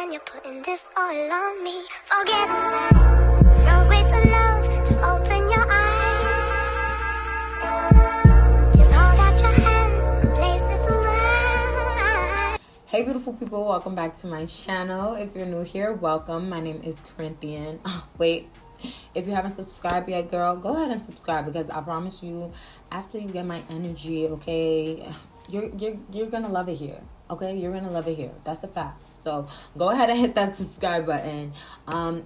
and you're putting this all on me. Forget that, there's no way to love, just open your eyes. Just hold out your hand and place it to mine. Hey beautiful people, welcome back to my channel. If you're new here, welcome. My name is Corinthian. Wait, if you haven't subscribed yet, girl, go ahead and subscribe, because I promise you, after you get my energy, okay, you're gonna love it here. Okay, you're gonna love it here. That's a fact. So go ahead and hit that subscribe button.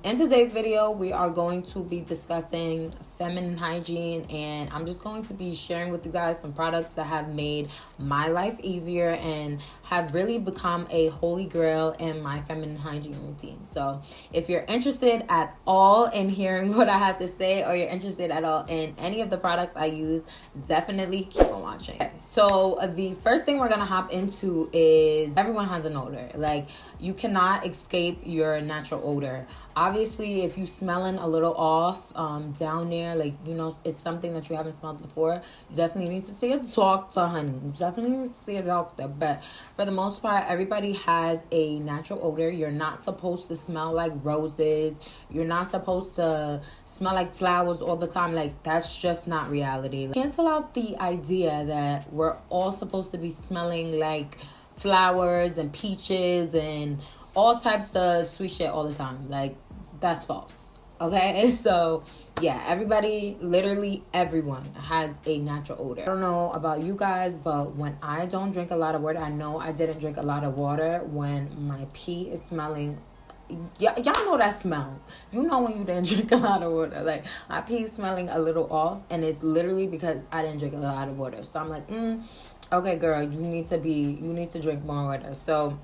In today's video, we are going to be discussing feminine hygiene, and I'm just going to be sharing with you guys some products that have made my life easier and have really become a holy grail in my feminine hygiene routine. So if you're interested at all in hearing what I have to say, or you're interested at all in any of the products I use, definitely keep on watching. Okay, so the first thing we're gonna hop into is everyone has an odor. Like, you cannot escape your natural odor. Obviously, if you smelling a little off down there, like, you know, it's something that you haven't smelled before, you definitely need to see a doctor, honey. You definitely need to see a doctor. But for the most part, everybody has a natural odor. You're not supposed to smell like roses. You're not supposed to smell like flowers all the time. Like, that's just not reality. Cancel out the idea that we're all supposed to be smelling like flowers and peaches and all types of sweet shit all the time. Like, that's false. Okay, so yeah, everybody, literally everyone has a natural odor. I don't know about you guys, but when I don't drink a lot of water, I know I didn't drink a lot of water when my pee is smelling. Y'all know that smell. You know when you didn't drink a lot of water. Like, my pee is smelling a little off, and it's literally because I didn't drink a lot of water. So I'm like, okay, girl, you need to drink more water. So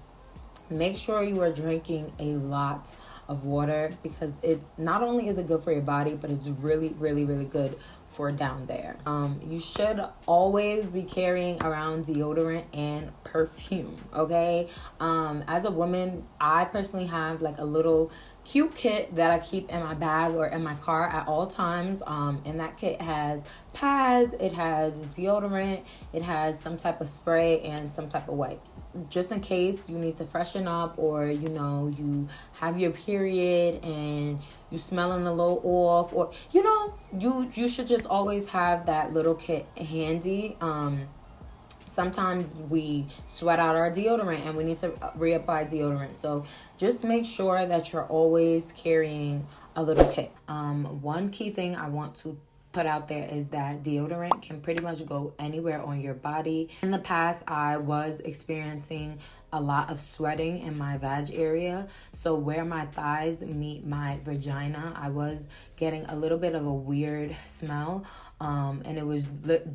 make sure you are drinking a lot of water, because it's not only is it good for your body, but it's really, really, really good for down there. You should always be carrying around deodorant and perfume, okay? As a woman, I personally have like a little cute kit that I keep in my bag or in my car at all times. And that kit has pads, it has deodorant, it has some type of spray, and some type of wipes, just in case you need to freshen up, or, you know, you have your period and you smelling a little off, or, you know, you should just always have that little kit handy. Sometimes we sweat out our deodorant and we need to reapply deodorant. So just make sure that you're always carrying a little kit. One key thing I want to put out there is that deodorant can pretty much go anywhere on your body. In the past, I was experiencing a lot of sweating in my vag area. So where my thighs meet my vagina, I was getting a little bit of a weird smell. And it was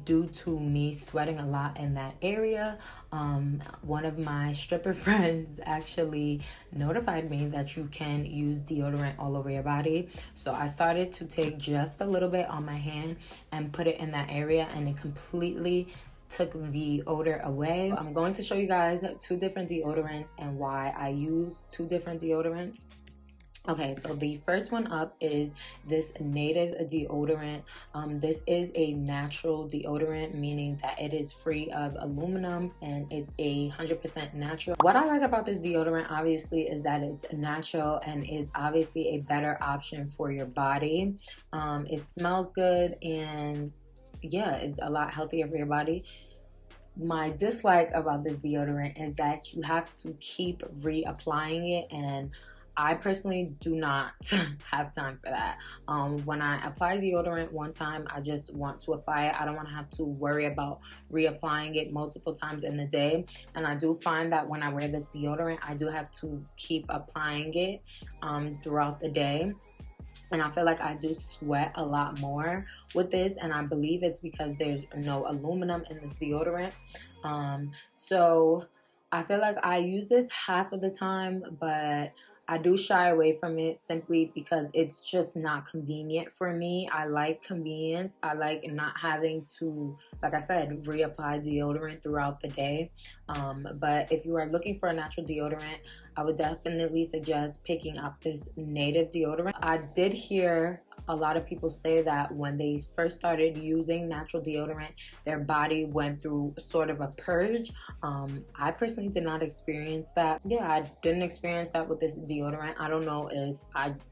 due to me sweating a lot in that area. One of my stripper friends actually notified me that you can use deodorant all over your body. So I started to take just a little bit on my hand and put it in that area, and it completely took the odor away. I'm going to show you guys two different deodorants and why I use two different deodorants. Okay, so the first one up is this native deodorant. This is a natural deodorant, meaning that it is free of aluminum and it's 100% natural. What I like about this deodorant, obviously, is that it's natural and it's obviously a better option for your body. It smells good, and yeah, it's a lot healthier for your body. My dislike about this deodorant is that you have to keep reapplying it, and I personally do not have time for that. When I apply deodorant one time, I just want to apply it. I don't want to have to worry about reapplying it multiple times in the day. And I do find that when I wear this deodorant, I do have to keep applying it throughout the day. And I feel like I do sweat a lot more with this, and I believe it's because there's no aluminum in this deodorant. So I feel like I use this half of the time, but I do shy away from it simply because it's just not convenient for me. I like convenience. I like not having to, like I said, reapply deodorant throughout the day. But if you are looking for a natural deodorant, I would definitely suggest picking up this native deodorant. I did hear a lot of people say that when they first started using natural deodorant, their body went through sort of a purge. I personally did not experience that. Yeah, I didn't experience that with this deodorant. I don't know if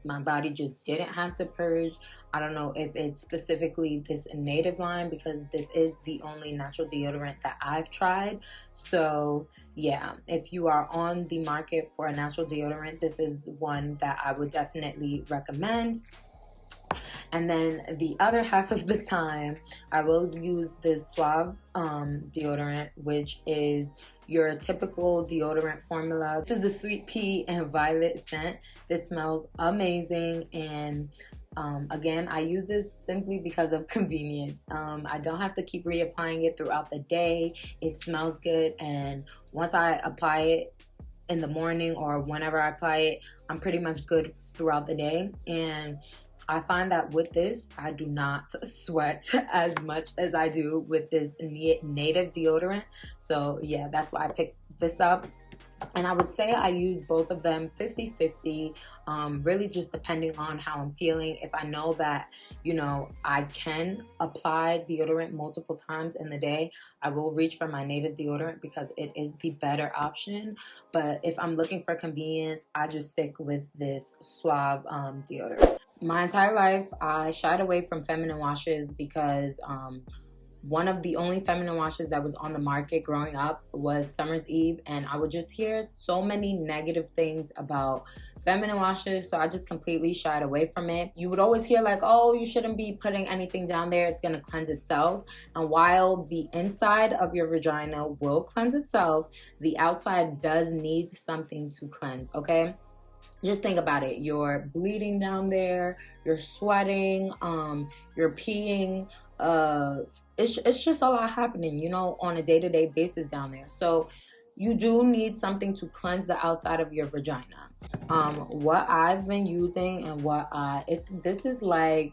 my body just didn't have to purge. I don't know if it's specifically this native line, because this is the only natural deodorant that I've tried. So yeah, if you are on the market for a natural deodorant, this is one that I would definitely recommend. And then the other half of the time, I will use this Suave deodorant, which is your typical deodorant formula. This is the sweet pea and violet scent. This smells amazing, and again, I use this simply because of convenience. I don't have to keep reapplying it throughout the day. It smells good, and once I apply it in the morning or whenever I apply it, I'm pretty much good throughout the day. And I find that with this, I do not sweat as much as I do with this native deodorant. So yeah, that's why I picked this up. And I would say I use both of them 50-50, really just depending on how I'm feeling. If I know that, you know, I can apply deodorant multiple times in the day, I will reach for my native deodorant because it is the better option. But if I'm looking for convenience, I just stick with this Suave deodorant. My entire life, I shied away from feminine washes because one of the only feminine washes that was on the market growing up was Summer's Eve, and I would just hear so many negative things about feminine washes, so I just completely shied away from it. You would always hear like, oh, you shouldn't be putting anything down there, it's gonna cleanse itself. And while the inside of your vagina will cleanse itself, the outside does need something to cleanse, okay? Just think about it. You're bleeding down there, you're sweating, you're peeing, it's just a lot happening, you know, on a day-to-day basis down there. So you do need something to cleanse the outside of your vagina. What I've been using and this is like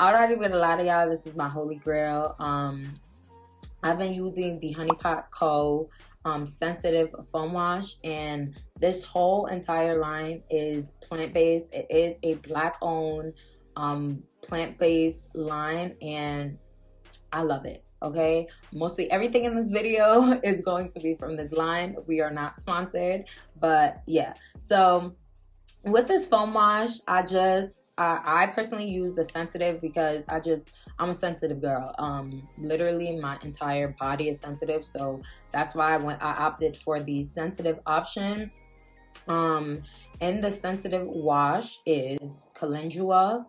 already with a lot of y'all, this is my holy grail. I've been using the Honey Pot Co. Sensitive foam wash, and this whole entire line is plant-based. It is a Black-owned plant-based line, and I love it. Okay, mostly everything in this video is going to be from this line. We are not sponsored, but yeah. So with this foam wash, I personally use the sensitive because I'm a sensitive girl. Literally my entire body is sensitive, so that's why I opted for the sensitive option. In the sensitive wash is calendula,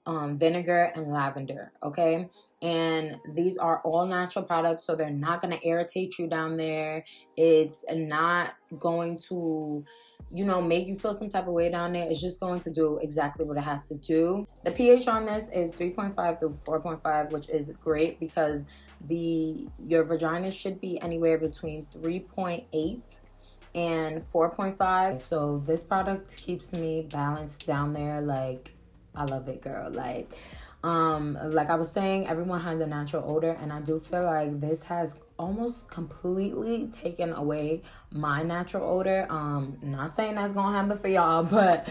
vinegar, and lavender, okay? And these are all natural products, so they're not going to irritate you down there. It's not going to, you know, make you feel some type of way down there. It's just going to do exactly what it has to do. The pH on this is 3.5 through 4.5, which is great because your vagina should be anywhere between 3.8 and 4.5. So this product keeps me balanced down there. Like, I love it, girl. Like I was saying, everyone has a natural odor, and I do feel like this has almost completely taken away my natural odor. Not saying that's gonna happen for y'all, but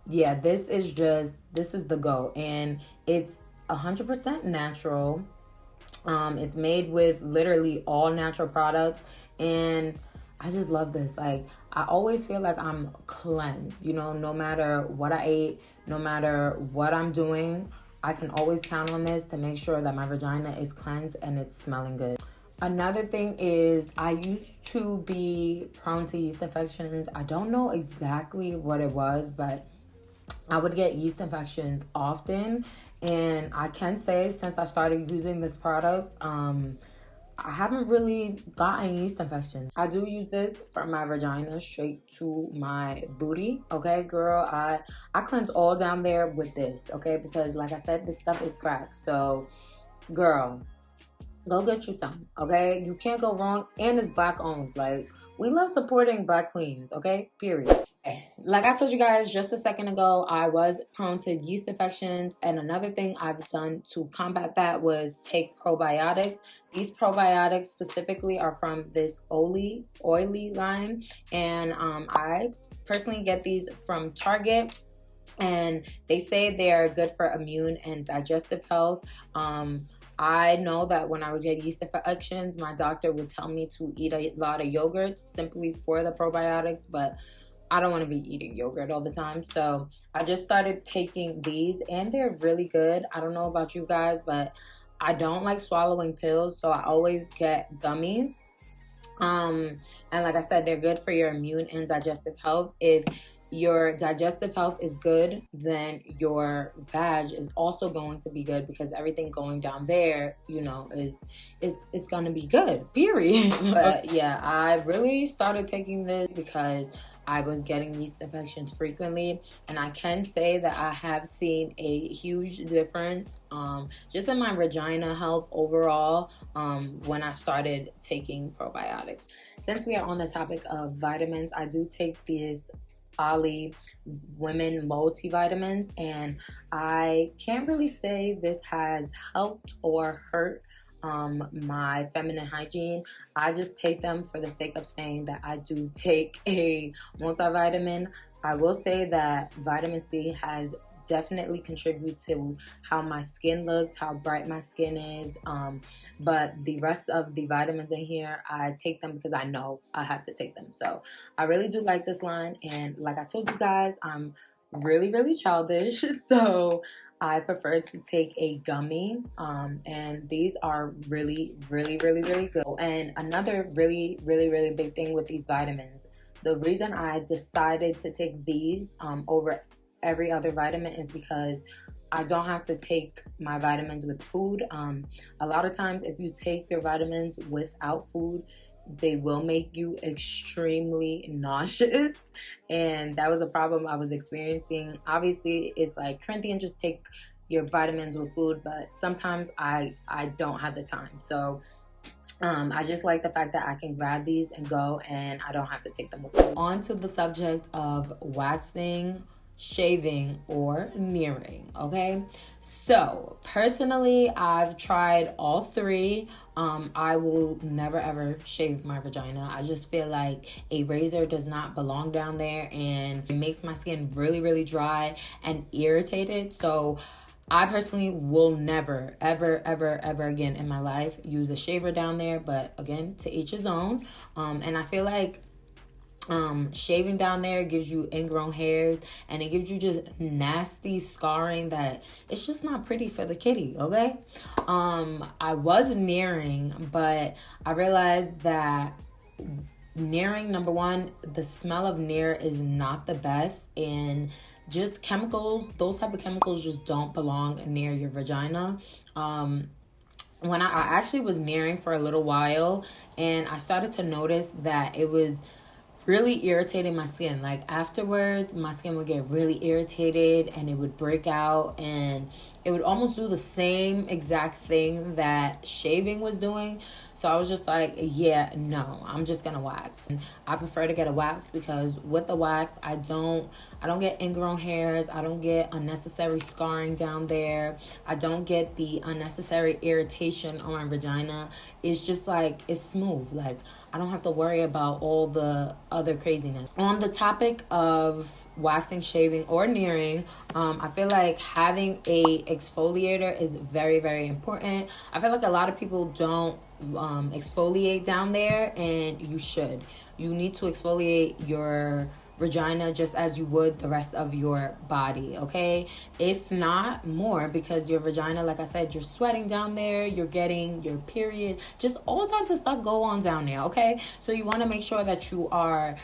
yeah, this is the go, and it's 100% natural. It's made with literally all natural products, and I just love this. Like, I always feel like I'm cleansed, you know, no matter what I ate, no matter what I'm doing, I can always count on this to make sure that my vagina is cleansed and it's smelling good. Another thing is, I used to be prone to yeast infections. I don't know exactly what it was, but I would get yeast infections often. And I can say, since I started using this product, I haven't really gotten yeast infections. I do use this from my vagina straight to my booty, okay, girl? I cleanse all down there with this, okay? Because like I said, this stuff is cracked. So, girl, go get you some, okay? You can't go wrong, and it's Black owned. Like, we love supporting Black queens, okay? Period. Like I told you guys just a second ago, I was prone to yeast infections, and another thing I've done to combat that was take probiotics. These probiotics specifically are from this oily line, and I personally get these from Target. and they say they're good for immune and digestive health. I know that when I would get yeast infections, my doctor would tell me to eat a lot of yogurt simply for the probiotics, but I don't want to be eating yogurt all the time. So I just started taking these, and they're really good. I don't know about you guys, but I don't like swallowing pills, so I always get gummies. And like I said, they're good for your immune and digestive health. If your digestive health is good, then your vag is also going to be good, because everything going down there, you know, is going to be good, period. But yeah, I really started taking this because I was getting yeast infections frequently, and I can say that I have seen a huge difference just in my vagina health overall when I started taking probiotics. Since we are on the topic of vitamins, I do take this Ollie women multivitamins, and I can't really say this has helped or hurt my feminine hygiene. I just take them for the sake of saying that I do take a multivitamin. I will say that vitamin C has definitely contribute to how my skin looks, how bright my skin is, but the rest of the vitamins in here, I take them because I know I have to take them. So I really do like this line, and like I told you guys, I'm really childish, so I prefer to take a gummy, and these are really good. And another really big thing with these vitamins, the reason I decided to take these over every other vitamin is because I don't have to take my vitamins with food. A lot of times if you take your vitamins without food, they will make you extremely nauseous, and that was a problem I was experiencing. Obviously, it's like, Corinthian, just take your vitamins with food, but sometimes I don't have the time. So I just like the fact that I can grab these and go, and I don't have to take them with food. On to the subject of waxing, shaving, or nearing. Okay, so personally, I've tried all three. I will never ever shave my vagina. I just feel like a razor does not belong down there, and it makes my skin really dry and irritated. So I personally will never ever again in my life use a shaver down there, but again, to each his own. And I feel like shaving down there gives you ingrown hairs, and it gives you just nasty scarring that it's just not pretty for the kitty. Okay, I was nearing, but I realized that nearing, number one, the smell of near is not the best, and just chemicals, those type of chemicals just don't belong near your vagina. When I actually was nearing for a little while, and I started to notice that it was really irritating my skin. Like afterwards, my skin would get really irritated, and it would break out, and it would almost do the same exact thing that shaving was doing. So I was just like, yeah, no, I'm just gonna wax. And I prefer to get a wax because with the wax, I don't get ingrown hairs, I don't get unnecessary scarring down there, I don't get the unnecessary irritation on my vagina. It's just like, it's smooth. Like I don't have to worry about all the other craziness. On the topic of waxing, shaving, or nearing, I feel like having a exfoliator is very important. I feel like a lot of people don't exfoliate down there, and you should. You need to exfoliate your vagina just as you would the rest of your body, okay? If not more, because your vagina, like I said, you're sweating down there, you're getting your period, just all types of stuff go on down there, okay? So you want to make sure that you are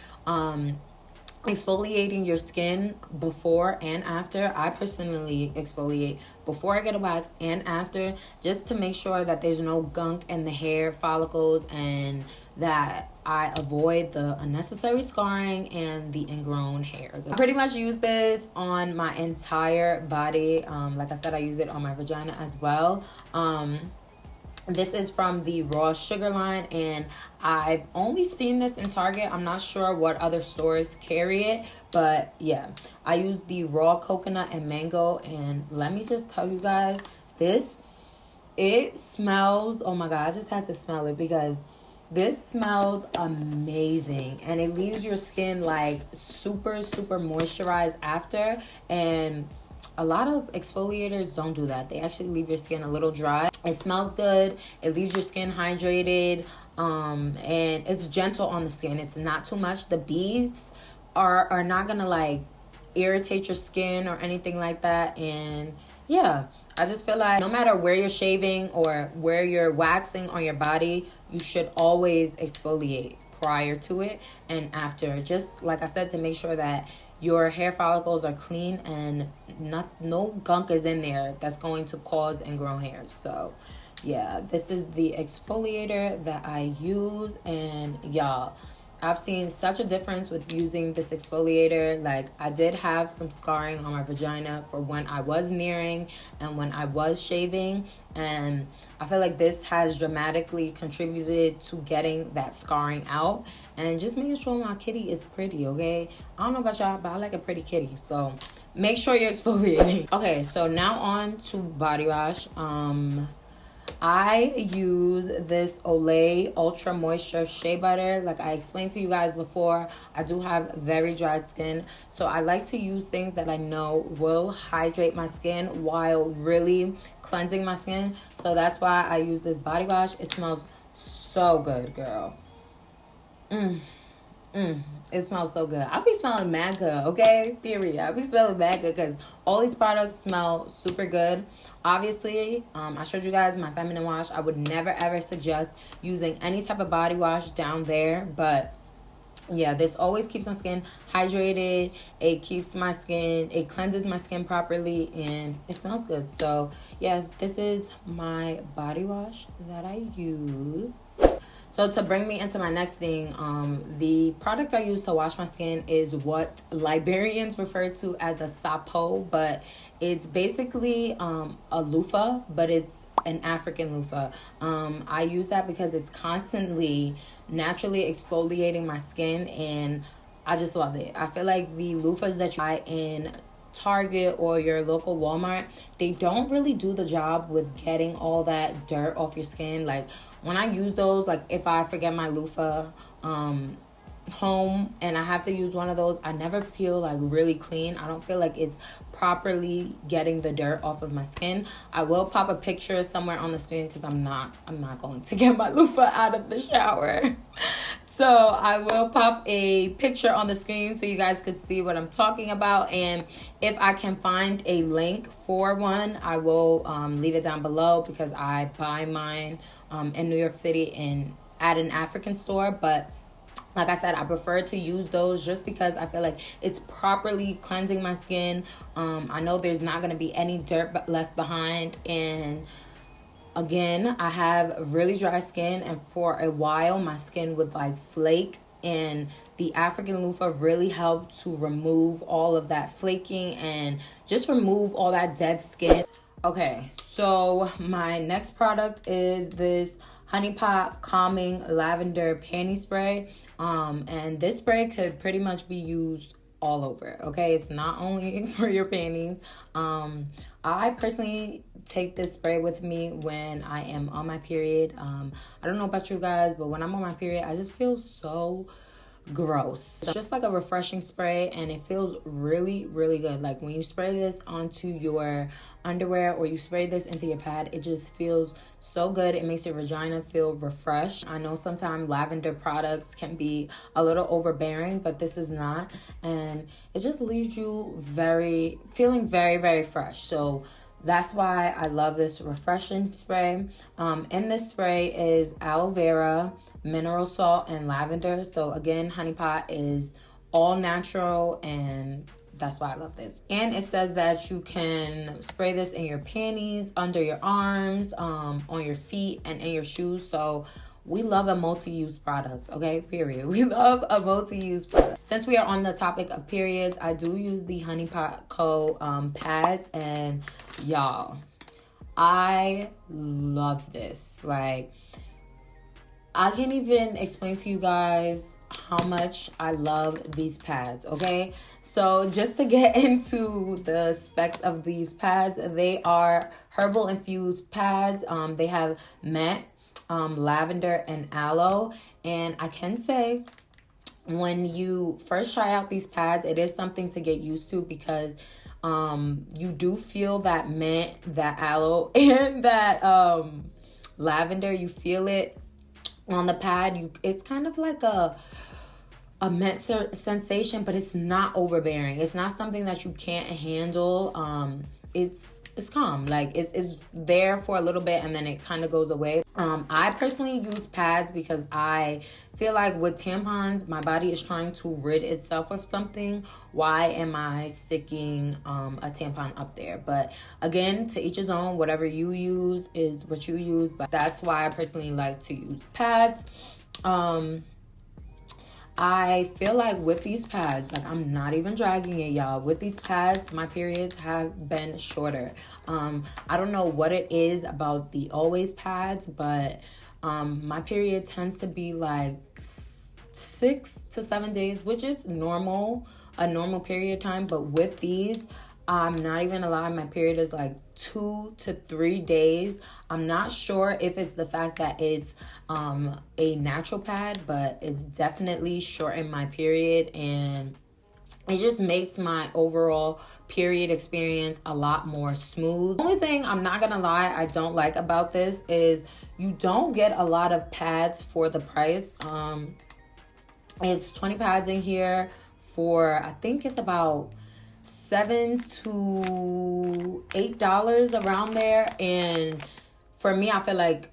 exfoliating your skin before and after. I personally exfoliate before I get a wax and after, just to make sure that there's no gunk in the hair follicles, and that I avoid the unnecessary scarring and the ingrown hairs. I pretty much use this on my entire body. Like I said, I use it on my vagina as well. This is from the Raw Sugar line, and I've only seen this in Target. I'm not sure what other stores carry it, but yeah, I use the raw coconut and mango, and let me just tell you guys, it smells, oh my god, I just had to smell it because This smells amazing, and it leaves your skin like super moisturized after. And a lot of exfoliators don't do that. They actually leave your skin a little dry. It smells good. It leaves your skin hydrated, and it's gentle on the skin. It's not too much. The beads are not gonna like irritate your skin or anything like that. And yeah, I just feel like no matter where you're shaving or where you're waxing on your body, you should always exfoliate prior to it and after. Just like I said, to make sure that your hair follicles are clean and no gunk is in there that's going to cause ingrown hairs. So yeah, this is the exfoliator that I use, and y'all, I've seen such a difference with using this exfoliator. Like, I did have some scarring on my vagina for when I was nearing and when I was shaving, and I feel like this has dramatically contributed to getting that scarring out and just making sure my kitty is pretty, okay? I don't know about y'all, but I like a pretty kitty, so make sure you're exfoliating. Okay, so now on to body wash. I use this Olay Ultra Moisture Shea Butter. Like I explained to you guys before, I do have very dry skin. So I like to use things that I know will hydrate my skin while really cleansing my skin. So that's why I use this body wash. It smells so good, girl. It smells so good. I be smelling mad good, okay? Period. I be smelling mad good because all these products smell super good. Obviously, I showed you guys my feminine wash. I would never ever suggest using any type of body wash down there, but yeah, this always keeps my skin hydrated. It keeps my skin, it cleanses my skin properly, and it smells good. So yeah, this is my body wash that I use. So to bring me into my next thing, the product I use to wash my skin is what Liberians refer to as a sapo, but it's basically a loofah, but it's an African loofah. I use that because it's constantly naturally exfoliating my skin, and I just love it. I feel like the loofahs that you buy in Target or your local Walmart, they don't really do the job with getting all that dirt off your skin. Like when I use those, like if I forget my loofah home and I have to use one of those, I never feel like really clean. I don't feel like it's properly getting the dirt off of my skin. I will pop a picture somewhere on the screen because I'm not going to get my loofah out of the shower. So I will pop a picture on the screen so you guys could see what I'm talking about. And if I can find a link for one, I will leave it down below because I buy mine in New York City and at an African store. But like I said, I prefer to use those just because I feel like it's properly cleansing my skin. I know there's not going to be any dirt left behind. And again, I have really dry skin, and for a while my skin would like flake, and the African loofah really helped to remove all of that flaking and just remove all that dead skin. Okay, so my next product is this Honey Pot Calming Lavender Panty Spray. And this spray could pretty much be used all over, okay? It's not only for your panties. I personally take this spray with me when I am on my period. I don't know about you guys, but when I'm on my period, I just feel so gross. It's just like a refreshing spray, and it feels really good. Like when you spray this onto your underwear or you spray this into your pad, it just feels so good. It makes your vagina feel refreshed. I know sometimes lavender products can be a little overbearing, but this is not, and it just leaves you feeling very fresh. So that's why I love this refreshing spray. In this spray is aloe vera, mineral salt, and lavender. So again, Honey Pot is all natural, and that's why I love this. And it says that you can spray this in your panties, under your arms, on your feet, and in your shoes. So we love a multi-use product, okay? Period. We love a multi-use product. Since we are on the topic of periods, I do use the Honey Pot Co. pads, and y'all, I love this. Like, I can't even explain to you guys how much I love these pads, okay? So just to get into the specs of these pads, they are herbal infused pads. They have mint, lavender and aloe. And I can say, when you first try out these pads, it is something to get used to, because you do feel that mint, that aloe, and that lavender. You feel it on the pad. It's kind of like a mint sensation, but it's not overbearing. It's not something that you can't handle. It's calm. Like, it's there for a little bit and then it kind of goes away. I personally use pads because I feel like with tampons, my body is trying to rid itself of something. Why am I sticking a tampon up there? But again, to each his own. Whatever you use is what you use. But that's why I personally like to use pads. I feel like with these pads, like, I'm not even dragging it, y'all. With these pads, my periods have been shorter. I don't know what it is about the Always pads, but my period tends to be like 6 to 7 days, which is normal, a normal period time. But with these, I'm not even gonna lie, my period is like 2 to 3 days. I'm not sure if it's the fact that it's a natural pad, but it's definitely shortened my period, and it just makes my overall period experience a lot more smooth. The only thing, I'm not gonna lie, I don't like about this is you don't get a lot of pads for the price. It's 20 pads in here for, I think it's about $7 to $8 around there. And for me, I feel like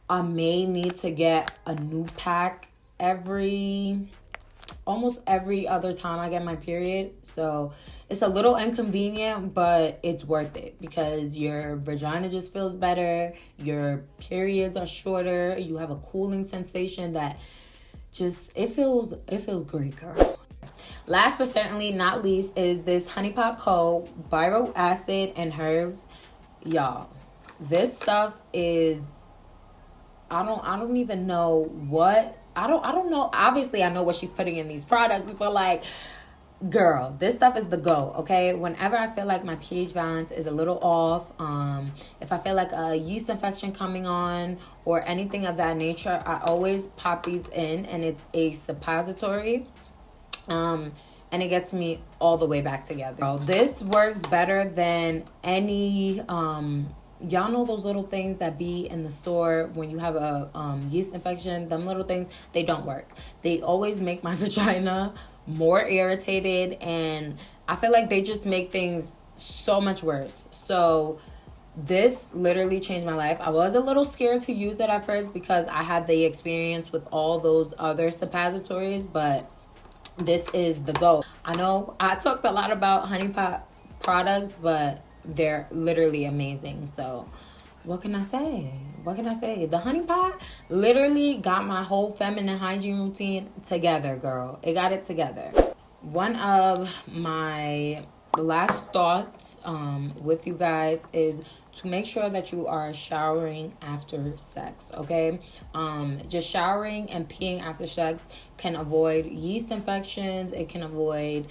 I may need to get a new pack almost every other time I get my period. So it's a little inconvenient, but it's worth it because your vagina just feels better. Your periods are shorter. You have a cooling sensation that just, it feels great, girl. Last but certainly not least is this Honey Pot Co. Boric Acid and Herbs. Y'all, this stuff is, I don't even know what, I don't know. Obviously, I know what she's putting in these products, but like, girl, this stuff is the go, okay? Whenever I feel like my pH balance is a little off, if I feel like a yeast infection coming on or anything of that nature, I always pop these in, and it's a suppository. And it gets me all the way back together. So this works better than any, y'all know those little things that be in the store when you have a yeast infection? Them little things, they don't work. They always make my vagina more irritated, and I feel like they just make things so much worse. So this literally changed my life. I was a little scared to use it at first because I had the experience with all those other suppositories, but this is the go. I know I talked a lot about Honey Pot products, but they're literally amazing. So what can I say? The Honey Pot literally got my whole feminine hygiene routine together, girl. It got it together. One of my last thoughts with you guys is to make sure that you are showering after sex, okay? Just showering and peeing after sex can avoid yeast infections. It can avoid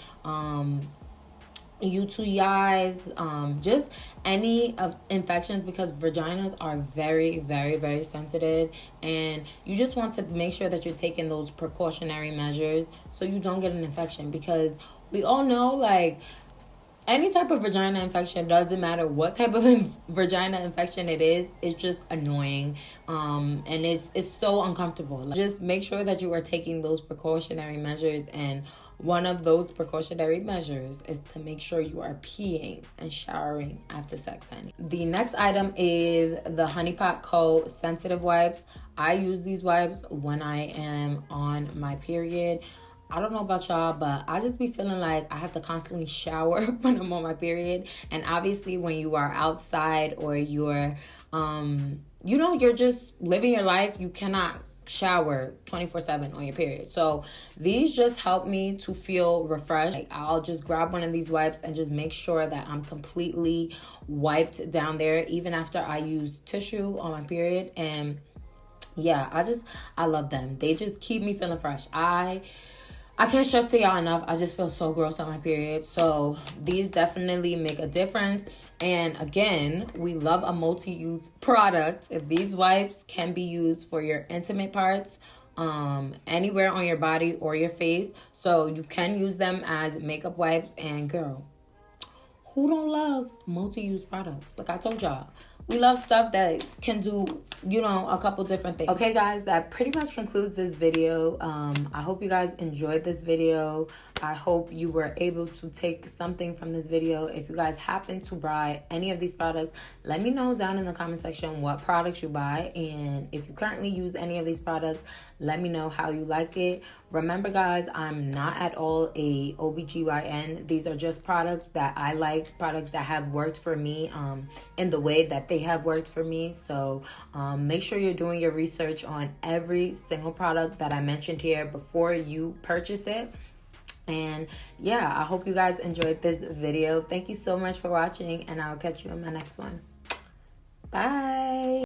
UTIs, just any of infections, because vaginas are very, very, very sensitive, and you just want to make sure that you're taking those precautionary measures so you don't get an infection, because we all know, like, any type of vagina infection, doesn't matter what type of vagina infection it is, it's just annoying, and it's so uncomfortable. Like, just make sure that you are taking those precautionary measures, and one of those precautionary measures is to make sure you are peeing and showering after sex, honey. The next item is the Honey Pot Co. Sensitive Wipes. I use these wipes when I am on my period. I don't know about y'all, but I just be feeling like I have to constantly shower when I'm on my period. And obviously when you are outside or you're, you're just living your life, you cannot shower 24/7 on your period. So these just help me to feel refreshed. Like, I'll just grab one of these wipes and just make sure that I'm completely wiped down there, even after I use tissue on my period. And yeah, I love them. They just keep me feeling fresh. I can't stress to y'all enough. I just feel so gross on my period. So these definitely make a difference. And again, we love a multi-use product. These wipes can be used for your intimate parts, anywhere on your body or your face. So you can use them as makeup wipes. And girl, who don't love multi-use products? Like I told y'all, we love stuff that can do, you know, a couple different things. Okay, guys, that pretty much concludes this video. I hope you guys enjoyed this video. I hope you were able to take something from this video. If you guys happen to buy any of these products, let me know down in the comment section what products you buy. And if you currently use any of these products, let me know how you like it. Remember, guys, I'm not at all a OBGYN. These are just products that I like, products that have worked for me in the way that they have worked for me. So make sure you're doing your research on every single product that I mentioned here before you purchase it. And yeah, I hope you guys enjoyed this video. Thank you so much for watching, and I'll catch you in my next one. Bye.